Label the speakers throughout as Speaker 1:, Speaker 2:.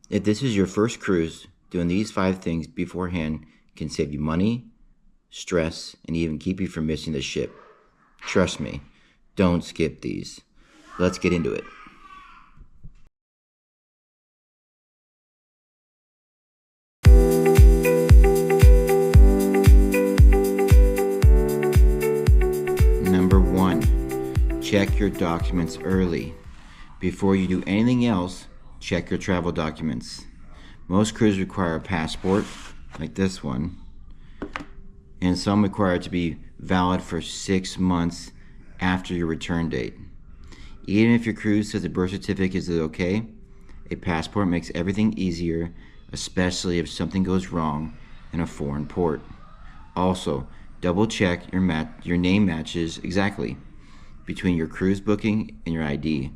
Speaker 1: If this is your first cruise, doing these 5 things beforehand can save you money, stress, and even keep you from missing the ship. Trust me, don't skip these. Let's get into it. Number 1, check your documents early. Before you do anything else, check your travel documents. Most cruises require a passport, like this one, and some require it to be valid for 6 months after your return date. Even if your cruise says a birth certificate is okay, a passport makes everything easier, especially if something goes wrong in a foreign port. Also, double check your name matches exactly between your cruise booking and your ID.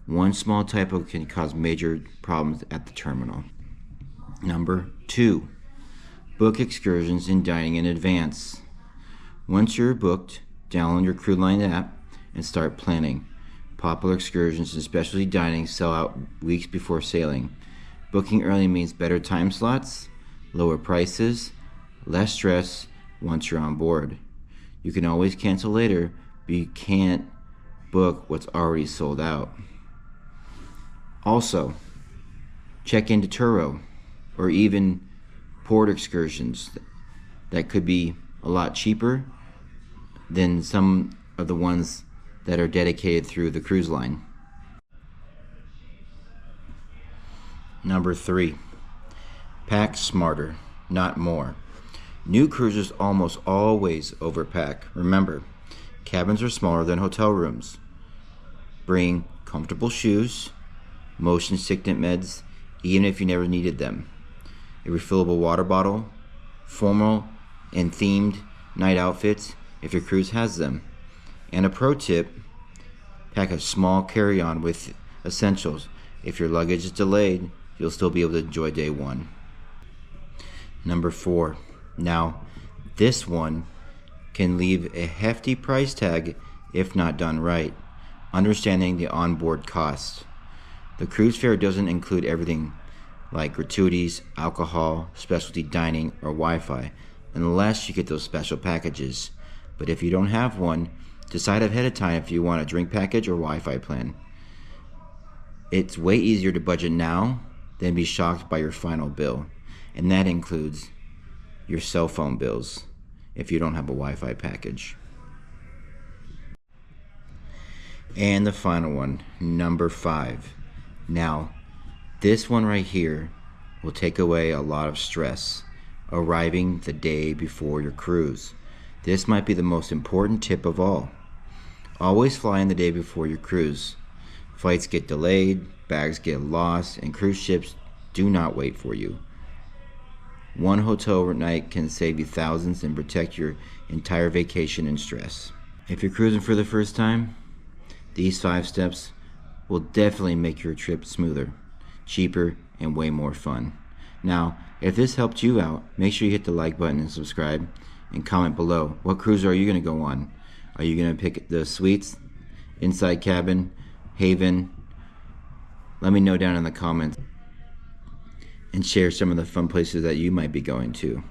Speaker 1: One small typo can cause major problems at the terminal. Number 2, book excursions and dining in advance. Once you're booked, download your Cruise Line app and start planning. Popular excursions and specialty dining sell out weeks before sailing. Booking early means better time slots, lower prices, less stress once you're on board. You can always cancel later, but you can't book what's already sold out. Also, check into Turo or even port excursions that could be a lot cheaper than some of the ones that are dedicated through the cruise line. Number 3, pack smarter, not more. New cruisers almost always overpack. Remember, cabins are smaller than hotel rooms. Bring comfortable shoes, motion sickness meds, even if you never needed them, a refillable water bottle, formal and themed night outfits if your cruise has them. And a pro tip, pack a small carry-on with essentials. If your luggage is delayed, you'll still be able to enjoy day 1. Number 4, now this one can leave a hefty price tag if not done right. Understanding the onboard costs. The cruise fare doesn't include everything like gratuities, alcohol, specialty dining, or Wi-Fi, unless you get those special packages. But if you don't have one, decide ahead of time if you want a drink package or Wi-Fi plan. It's way easier to budget now than be shocked by your final bill, and that includes your cell phone bills if you don't have a Wi-Fi package. And the final one, number 5. Now, this one right here will take away a lot of stress, arriving the day before your cruise. This might be the most important tip of all. Always fly in the day before your cruise. Flights get delayed, bags get lost, and cruise ships do not wait for you. One hotel night can save you thousands and protect your entire vacation and stress. If you're cruising for the first time, these 5 steps will definitely make your trip smoother, cheaper, and way more fun. Now, if this helped you out, make sure you hit the like button and subscribe, and comment below. What cruise are you going to go on? Are you going to pick the suites, inside cabin, haven? Let me know down in the comments, and share some of the fun places that you might be going to.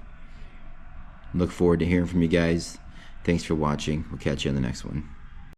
Speaker 1: Look forward to hearing from you guys. Thanks for watching. We'll catch you on the next one.